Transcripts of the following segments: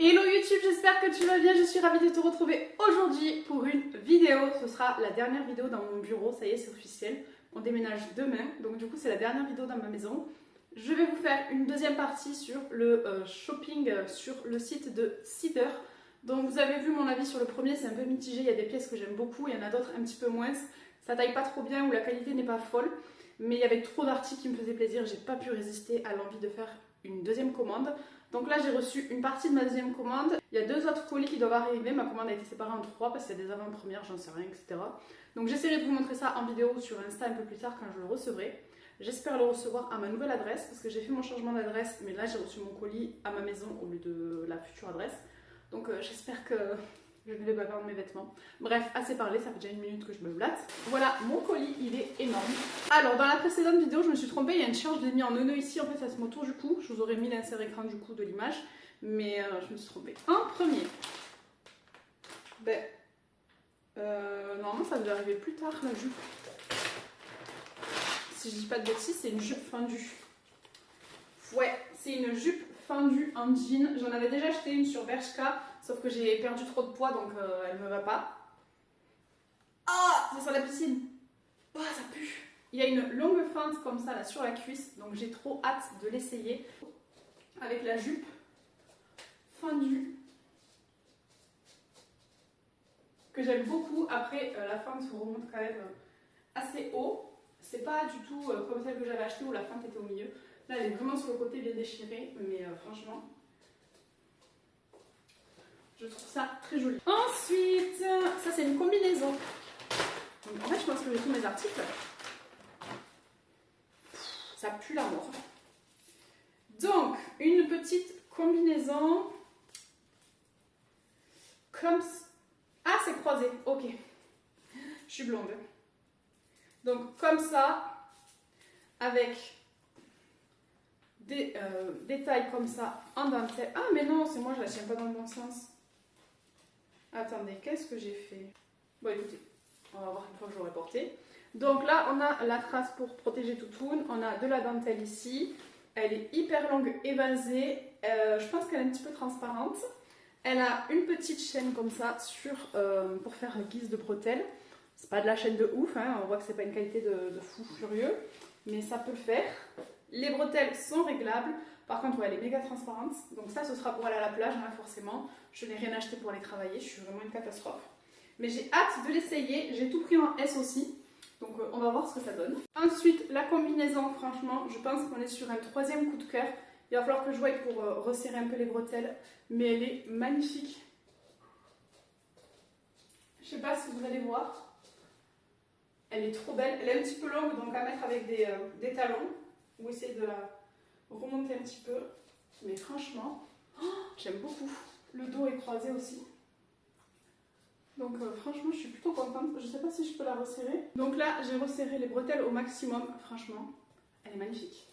Hello YouTube, j'espère que tu vas bien, je suis ravie de te retrouver aujourd'hui pour une vidéo. Ce sera la dernière vidéo dans mon bureau, ça y est c'est officiel. On déménage demain, donc du coup c'est la dernière vidéo dans ma maison. Je vais vous faire une deuxième partie sur le shopping sur le site de Cider. Donc vous avez vu mon avis sur le premier, c'est un peu mitigé, il y a des pièces que j'aime beaucoup, il y en a d'autres un petit peu moins. Ça taille pas trop bien ou la qualité n'est pas folle, mais il y avait trop d'articles qui me faisaient plaisir, j'ai pas pu résister à l'envie de faire une deuxième commande. Donc là j'ai reçu une partie de ma deuxième commande, il y a 2 autres colis qui doivent arriver, ma commande a été séparée en 3 parce qu'il y a des avant-premières, j'en sais rien, etc. Donc j'essaierai de vous montrer ça en vidéo sur Insta un peu plus tard quand je le recevrai. J'espère le recevoir à ma nouvelle adresse parce que j'ai fait mon changement d'adresse, mais là j'ai reçu mon colis à ma maison au lieu de la future adresse. Donc j'espère que je ne vais pas perdre mes vêtements. Bref, assez parlé, ça fait déjà 1 minute que je me blatte. Voilà, mon colis, il est énorme. Alors, dans la précédente vidéo, je me suis trompée, il y a une chienne, je l'ai mis en nœud ici, en fait, ça se met autour du cou. Je vous aurais mis l'insert écran du coup de l'image, mais je me suis trompée. En premier, normalement, ça devait arriver plus tard, la jupe. Si je dis pas de bêtises, c'est une jupe fendue. Ouais, c'est une jupe fendue en jean. J'en avais déjà acheté une sur Bershka, sauf que j'ai perdu trop de poids, donc elle me va pas. Ah, ça sent la piscine. Ah, ça pue. Il y a une longue fente comme ça là sur la cuisse, donc j'ai trop hâte de l'essayer. Avec la jupe fendue, que j'aime beaucoup. Après, la fente remonte quand même assez haut. C'est pas du tout comme celle que j'avais achetée où la fente était au milieu. Là, elle est vraiment sur le côté bien déchirée, mais franchement, je trouve ça très joli. Ensuite, ça c'est une combinaison. Donc, en fait, je pense que j'ai tous mes articles. Ça pue la mort. Donc, une petite combinaison comme... Ah, c'est croisé, ok. Je suis blonde. Donc, comme ça, avec des détails comme ça en dentelle. Ah, mais non, c'est moi, je la tiens pas dans le bon sens. Attendez, qu'est-ce que j'ai fait? Bon, écoutez, on va voir une fois que je l'aurai porté. Donc là, on a la trace pour protéger toutoune. On a de la dentelle ici. Elle est hyper longue, évasée. Je pense qu'elle est un petit peu transparente. Elle a une petite chaîne comme ça pour faire guise de bretelle. C'est pas de la chaîne de ouf, hein. On voit que c'est pas une qualité de fou furieux, mais ça peut le faire. Les bretelles sont réglables. Par contre, ouais, elle est méga transparente. Donc ça, ce sera pour aller à la plage, hein, forcément. Je n'ai rien acheté pour les travailler. Je suis vraiment une catastrophe. Mais j'ai hâte de l'essayer. J'ai tout pris en S aussi. Donc on va voir ce que ça donne. Ensuite, la combinaison, franchement, je pense qu'on est sur un 3e coup de cœur. Il va falloir que je voie pour resserrer un peu les bretelles. Mais elle est magnifique. Je sais pas si vous allez voir. Elle est trop belle. Elle est un petit peu longue, donc à mettre avec des talons. Ou essayer de la remonter un petit peu. Mais franchement, j'aime beaucoup. Le dos est croisé aussi. Donc franchement, je suis plutôt contente. Je ne sais pas si je peux la resserrer. Donc là, j'ai resserré les bretelles au maximum. Franchement, elle est magnifique.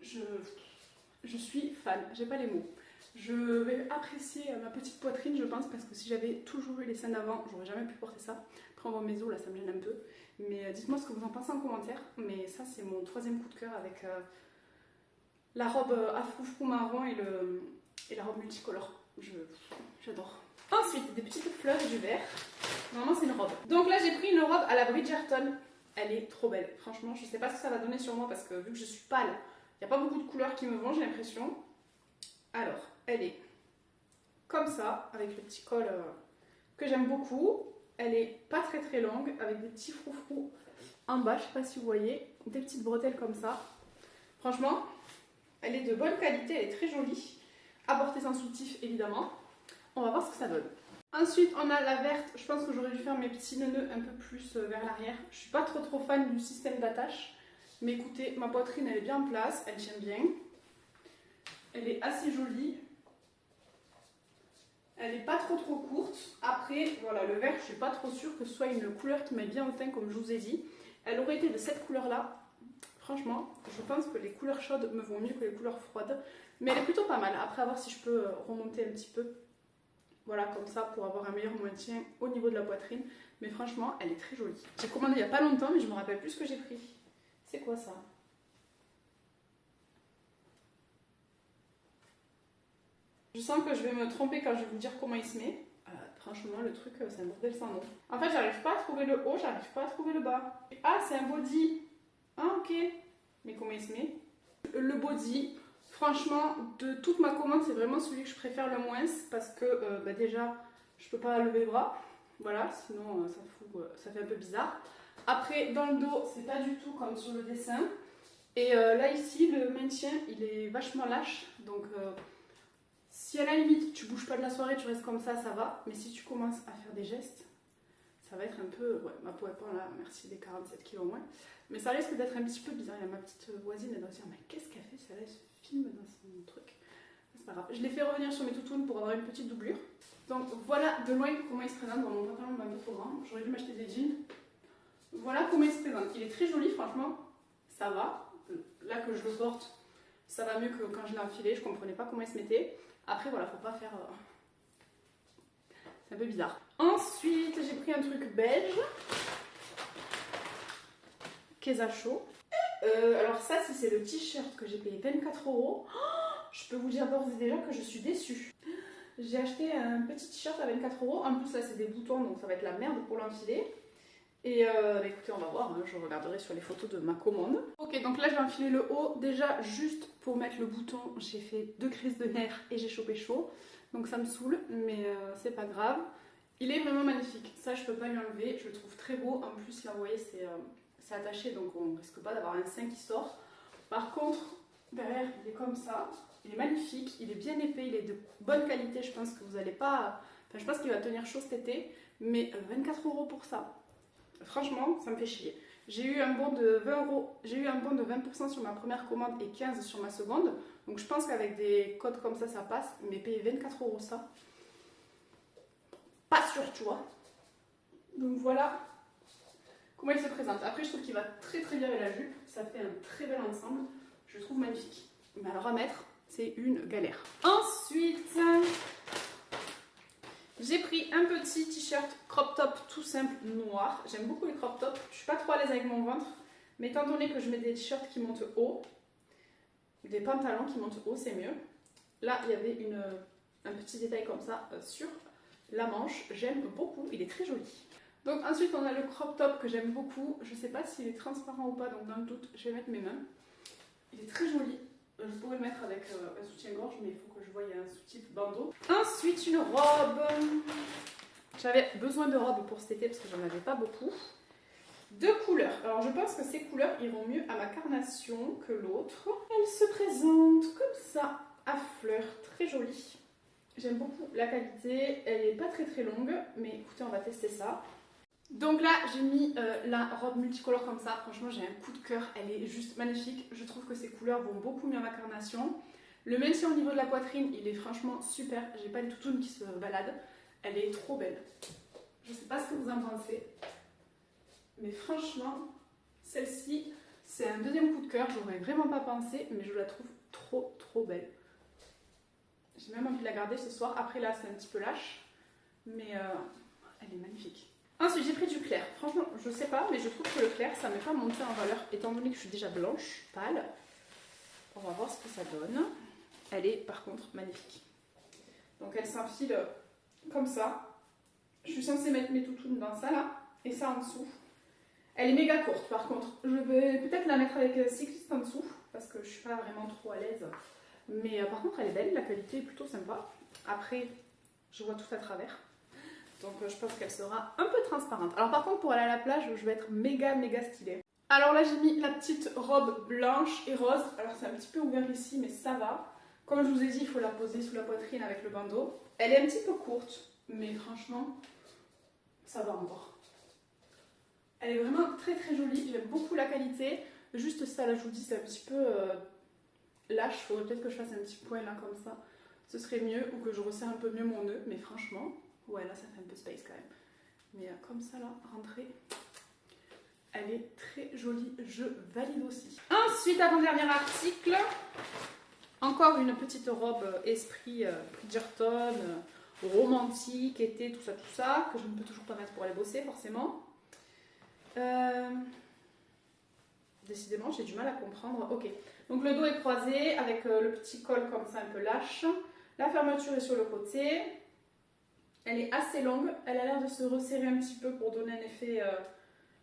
Je suis fan. J'ai pas les mots. Je vais apprécier ma petite poitrine, je pense, parce que si j'avais toujours eu les seins d'avant, j'aurais jamais pu porter ça. Après, on voit mes os, là, ça me gêne un peu. Mais dites-moi ce que vous en pensez en commentaire. Mais ça, c'est mon 3e coup de cœur avec la robe à froufrou marron et la robe multicolore. J'adore. Ensuite, des petites fleurs et du vert. Normalement, c'est une robe. Donc là, j'ai pris une robe à la Bridgerton. Elle est trop belle. Franchement, je sais pas ce que ça va donner sur moi parce que vu que je suis pâle, il n'y a pas beaucoup de couleurs qui me vont, j'ai l'impression. Alors, elle est comme ça, avec le petit col que j'aime beaucoup. Elle est pas très très longue, avec des petits froufrous en bas, je sais pas si vous voyez. Des petites bretelles comme ça. Franchement, elle est de bonne qualité, elle est très jolie. À porter sans soutif, évidemment. On va voir ce que ça donne. Ensuite, on a la verte. Je pense que j'aurais dû faire mes petits nœuds un peu plus vers l'arrière. Je suis pas trop fan du système d'attache. Mais écoutez, ma poitrine, elle est bien en place, elle tient bien. Elle est assez jolie. Elle n'est pas trop courte. Après, voilà, le vert, je suis pas trop sûre que ce soit une couleur qui m'aille bien au teint, comme je vous ai dit. Elle aurait été de cette couleur-là. Franchement, je pense que les couleurs chaudes me vont mieux que les couleurs froides. Mais elle est plutôt pas mal. Après, à voir si je peux remonter un petit peu. Voilà, comme ça, pour avoir un meilleur maintien au niveau de la poitrine. Mais franchement, elle est très jolie. J'ai commandé il n'y a pas longtemps, mais je me rappelle plus ce que j'ai pris. C'est quoi ça? Je sens que je vais me tromper quand je vais vous dire comment il se met. Franchement, le truc, c'est un bordel sans nom. En fait, j'arrive pas à trouver le haut, j'arrive pas à trouver le bas. Ah, c'est un body. Ah, ok. Mais comment il se met? Le body, franchement, de toute ma commande, c'est vraiment celui que je préfère le moins. Parce que, déjà, je peux pas lever le bras. Voilà, sinon, ça fait un peu bizarre. Après, dans le dos, c'est pas du tout comme sur le dessin. Et là, ici, le maintien, il est vachement lâche. Donc... si à la limite tu bouges pas de la soirée, tu restes comme ça va. Mais si tu commences à faire des gestes, ça va être un peu... Ouais, ma peau est pas là, merci des 47 kilos au moins. Mais ça risque d'être un petit peu bizarre. Il y a ma petite voisine, elle doit se dire, mais qu'est-ce qu'elle fait? Celle-là, elle se filme dans son truc. C'est pas grave. Je l'ai fait revenir sur mes toutounes pour avoir une petite doublure. Donc voilà de loin comment il se présente dans mon pantalon un peu trop grand. J'aurais dû m'acheter des jeans. Voilà comment il se présente. Il est très joli, franchement. Ça va. Là que je le porte, ça va mieux que quand je l'ai enfilé. Je comprenais pas comment il se mettait. Après, voilà, faut pas faire... C'est un peu bizarre. Ensuite, j'ai pris un truc beige. Kesa chaud. Alors ça, si c'est le t-shirt que j'ai payé 24 €, je peux vous dire d'ores et déjà que je suis déçue. J'ai acheté un petit t-shirt à 24 €. En plus, là, c'est des boutons, donc ça va être la merde pour l'enfiler. Et écoutez, on va voir, hein, je regarderai sur les photos de ma commande. Ok, donc là je vais enfiler le haut. Déjà, juste pour mettre le bouton, j'ai fait 2 crises de nerfs et j'ai chopé chaud. Donc ça me saoule, mais c'est pas grave. Il est vraiment magnifique, ça je peux pas lui enlever, je le trouve très beau. En plus là, vous voyez, c'est attaché, donc on risque pas d'avoir un sein qui sort. Par contre, derrière, il est comme ça. Il est magnifique, il est bien épais, il est de bonne qualité. Je pense que vous allez pas... Enfin, je pense qu'il va tenir chaud cet été, mais 24 € pour ça. Franchement, ça me fait chier. J'ai eu un bon de 20 €, j'ai eu un bon de 20% sur ma première commande et 15 sur ma seconde. Donc je pense qu'avec des codes comme ça passe. Mais payer 24 € ça, pas sûr, tu vois. Donc voilà comment il se présente. Après, je trouve qu'il va très très bien avec la jupe. Ça fait un très bel ensemble. Je le trouve magnifique. Mais alors à mettre, c'est une galère. Ensuite... j'ai pris un petit t-shirt crop top tout simple noir. J'aime beaucoup les crop tops. Je suis pas trop à l'aise avec mon ventre. Mais étant donné que je mets des t-shirts qui montent haut, des pantalons qui montent haut, c'est mieux. Là, il y avait un petit détail comme ça sur la manche. J'aime beaucoup. Il est très joli. Donc ensuite, on a le crop top que j'aime beaucoup. Je sais pas s'il est transparent ou pas, donc dans le doute, je vais mettre mes mains. Il est très joli. Je pourrais le mettre avec un soutien-gorge, mais il faut que je voie un sous-type bandeau. Ensuite, une robe. J'avais besoin de robes pour cet été parce que j'en avais pas beaucoup. 2 couleurs. Alors, je pense que ces couleurs iront mieux à ma carnation que l'autre. Elle se présente comme ça, à fleurs, très jolie. J'aime beaucoup la qualité. Elle est pas très très longue, mais écoutez, on va tester ça. Donc là, j'ai mis la robe multicolore comme ça. Franchement, j'ai un coup de cœur. Elle est juste magnifique. Je trouve que ces couleurs vont beaucoup mieux à ma carnation. Le maintien au niveau de la poitrine, il est franchement super. J'ai pas une toutoune qui se balade. Elle est trop belle. Je sais pas ce que vous en pensez. Mais franchement, celle-ci, c'est un deuxième coup de cœur. J'aurais vraiment pas pensé, mais je la trouve trop trop belle. J'ai même envie de la garder ce soir. Après là, c'est un petit peu lâche. Mais elle est magnifique. Ensuite, j'ai pris du clair. Franchement, je sais pas, mais je trouve que le clair, ça ne m'est pas monté en valeur, étant donné que je suis déjà blanche, pâle. On va voir ce que ça donne. Elle est, par contre, magnifique. Donc, elle s'enfile comme ça. Je suis censée mettre mes toutounes dans ça, là, et ça en dessous. Elle est méga courte, par contre. Je vais peut-être la mettre avec cycliste en dessous, parce que je suis pas vraiment trop à l'aise. Mais par contre, elle est belle, la qualité est plutôt sympa. Après, je vois tout à travers. Donc je pense qu'elle sera un peu transparente. Alors par contre, pour aller à la plage, je vais être méga stylée. Alors là, j'ai mis la petite robe blanche et rose. Alors c'est un petit peu ouvert ici, mais ça va. Comme je vous ai dit, il faut la poser sous la poitrine avec le bandeau. Elle est un petit peu courte, mais franchement, ça va encore. Elle est vraiment très très jolie. J'aime beaucoup la qualité. Juste ça, là, je vous dis, c'est un petit peu lâche. Il faudrait peut-être que je fasse un petit point là, comme ça. Ce serait mieux, ou que je resserre un peu mieux mon nœud, mais franchement... ouais, là, ça fait un peu space quand même. Mais comme ça, là, rentrée, elle est très jolie. Je valide aussi. Ensuite, avant-dernier article, encore une petite robe esprit Bridgerton, romantique, été, tout ça, que je ne peux toujours pas mettre pour aller bosser, forcément. Décidément, j'ai du mal à comprendre. Ok, donc le dos est croisé avec le petit col comme ça, un peu lâche. La fermeture est sur le côté. Elle est assez longue. Elle a l'air de se resserrer un petit peu pour donner un effet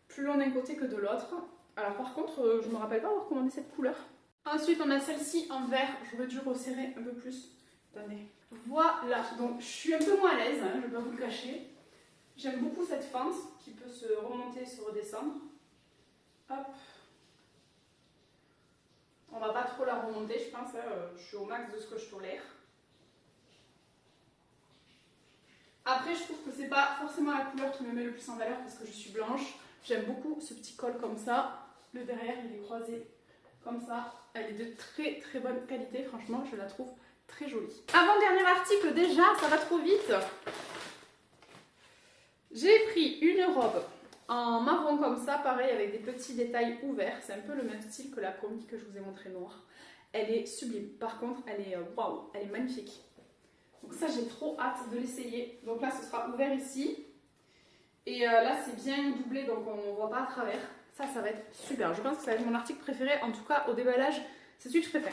plus long d'un côté que de l'autre. Alors par contre, je ne me rappelle pas avoir commandé cette couleur. Ensuite, on a celle-ci en vert. J'aurais dû resserrer un peu plus. Attendez. Voilà. Donc, je suis un peu moins à l'aise, hein, je ne vais pas vous le cacher. J'aime beaucoup cette fente qui peut se remonter et se redescendre. Hop. On va pas trop la remonter, je pense. Hein, je suis au max de ce que je tolère. Après, je trouve que c'est pas forcément la couleur qui me met le plus en valeur parce que je suis blanche. J'aime beaucoup ce petit col comme ça. Le derrière, il est croisé comme ça. Elle est de très très bonne qualité. Franchement, je la trouve très jolie. Avant-dernier article déjà, ça va trop vite. J'ai pris une robe en marron comme ça, pareil, avec des petits détails ouverts. C'est un peu le même style que la combi que je vous ai montré noire. Elle est sublime. Par contre, elle est waouh, elle est magnifique. Donc ça, j'ai trop hâte de l'essayer. Donc là, ce sera ouvert ici. Et là, c'est bien doublé, donc on ne voit pas à travers. Ça va être super. Je pense que ça va être mon article préféré. En tout cas, au déballage, c'est celui que je préfère.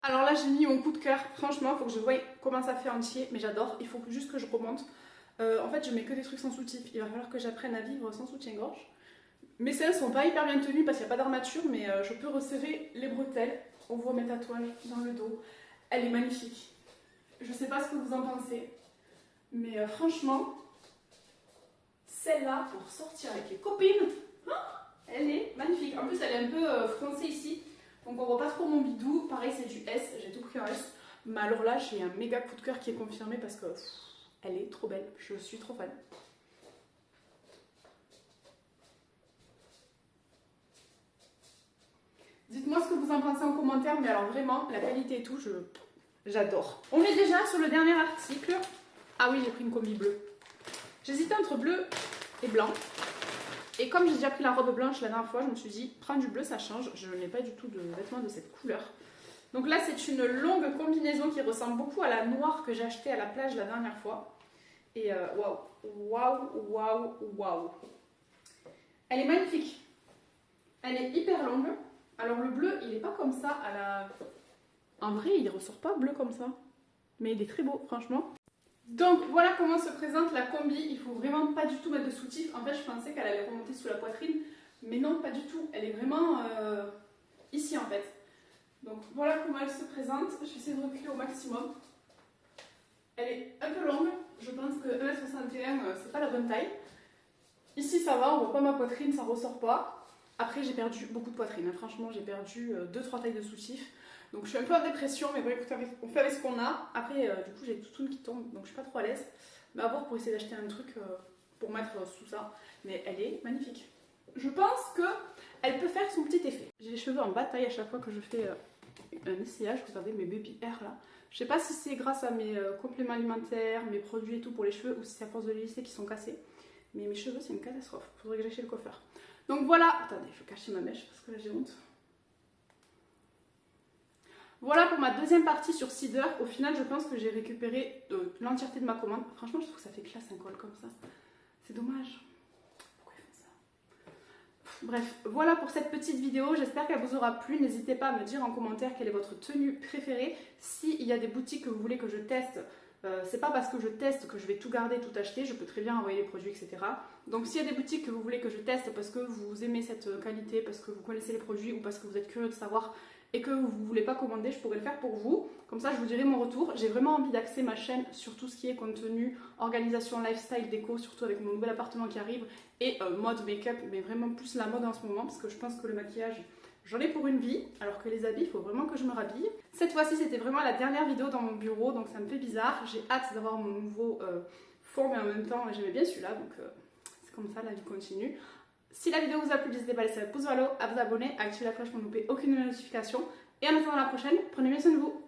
Alors là, j'ai mis mon coup de cœur. Franchement, il faut que je voie comment ça fait entier. Mais j'adore. Il faut juste que je remonte. En fait, je mets que des trucs sans soutif. Il va falloir que j'apprenne à vivre sans soutien-gorge. Mes selles sont pas hyper bien tenues parce qu'il n'y a pas d'armature. Mais je peux resserrer les bretelles. On voit mes tatouages dans le dos. Elle est magnifique. Je sais pas ce que vous en pensez. Mais franchement, celle-là, pour sortir avec les copines, elle est magnifique. En plus, elle est un peu froncée ici. Donc on voit pas trop mon bidou. Pareil, c'est du S. J'ai tout pris en S. Mais alors là, j'ai un méga coup de cœur qui est confirmé parce que elle est trop belle. Je suis trop fan. Dites-moi ce que vous en pensez en commentaire. Mais alors vraiment, la qualité et tout, j'adore. On est déjà sur le dernier article. Ah oui, j'ai pris une combi bleue. J'hésitais entre bleu et blanc. Et comme j'ai déjà pris la robe blanche la dernière fois, je me suis dit, prends du bleu, ça change. Je n'ai pas du tout de vêtements de cette couleur. Donc là, c'est une longue combinaison qui ressemble beaucoup à la noire que j'ai achetée à la plage la dernière fois. Et waouh, waouh, waouh, waouh. Elle est magnifique. Elle est hyper longue. Alors le bleu, il n'est pas comme ça à la... En vrai, il ressort pas bleu comme ça. Mais il est très beau, franchement. Donc voilà comment se présente la combi. Il faut vraiment pas du tout mettre de soutif. En fait, je pensais qu'elle allait remonter sous la poitrine, mais non, pas du tout. Elle est vraiment ici en fait. Donc voilà comment elle se présente. Je vais essayer de reculer au maximum. Elle est un peu longue. Je pense que 1m61, c'est pas la bonne taille. Ici ça va, on voit pas ma poitrine, ça ressort pas. Après j'ai perdu beaucoup de poitrine. Franchement, j'ai perdu 2-3 tailles de soutif. Donc je suis un peu en dépression, mais bon écoutez, on fait avec ce qu'on a. Après, du coup, j'ai des toutounes qui tombent, donc je suis pas trop à l'aise. Mais à voir pour essayer d'acheter un truc pour mettre sous ça. Mais elle est magnifique. Je pense qu'elle peut faire son petit effet. J'ai les cheveux en bataille à chaque fois que je fais un essayage. Regardez mes baby hair là. Je sais pas si c'est grâce à mes compléments alimentaires, mes produits et tout pour les cheveux, ou si c'est à force de les lisser qui sont cassés. Mais mes cheveux, c'est une catastrophe. Faudrait que j'aille chez le coiffeur. Donc voilà. Attendez, je vais cacher ma mèche parce que là j'ai honte. Voilà pour ma deuxième partie sur Cider. Au final, je pense que j'ai récupéré l'entièreté de ma commande. Franchement, je trouve que ça fait classe un col comme ça. C'est dommage. Pourquoi ils font ça? Bref, voilà pour cette petite vidéo. J'espère qu'elle vous aura plu. N'hésitez pas à me dire en commentaire quelle est votre tenue préférée. S'il y a des boutiques que vous voulez que je teste, c'est pas parce que je teste que je vais tout garder, tout acheter. Je peux très bien envoyer les produits, etc. Donc s'il y a des boutiques que vous voulez que je teste parce que vous aimez cette qualité, parce que vous connaissez les produits ou parce que vous êtes curieux de savoir et que vous ne voulez pas commander, je pourrais le faire pour vous. Comme ça, je vous dirai mon retour. J'ai vraiment envie d'axer ma chaîne sur tout ce qui est contenu, organisation, lifestyle, déco, surtout avec mon nouvel appartement qui arrive, et mode, make-up, mais vraiment plus la mode en ce moment, parce que je pense que le maquillage, j'en ai pour une vie, alors que les habits, il faut vraiment que je me rhabille. Cette fois-ci, c'était vraiment la dernière vidéo dans mon bureau, donc ça me fait bizarre. J'ai hâte d'avoir mon nouveau four, mais en même temps, j'aimais bien celui-là, donc c'est comme ça, la vie continue. Si la vidéo vous a plu, n'hésitez pas à laisser un pouce vers le haut, à vous abonner, à activer la cloche pour ne louper aucune notification. Et en attendant la prochaine, prenez bien soin de vous.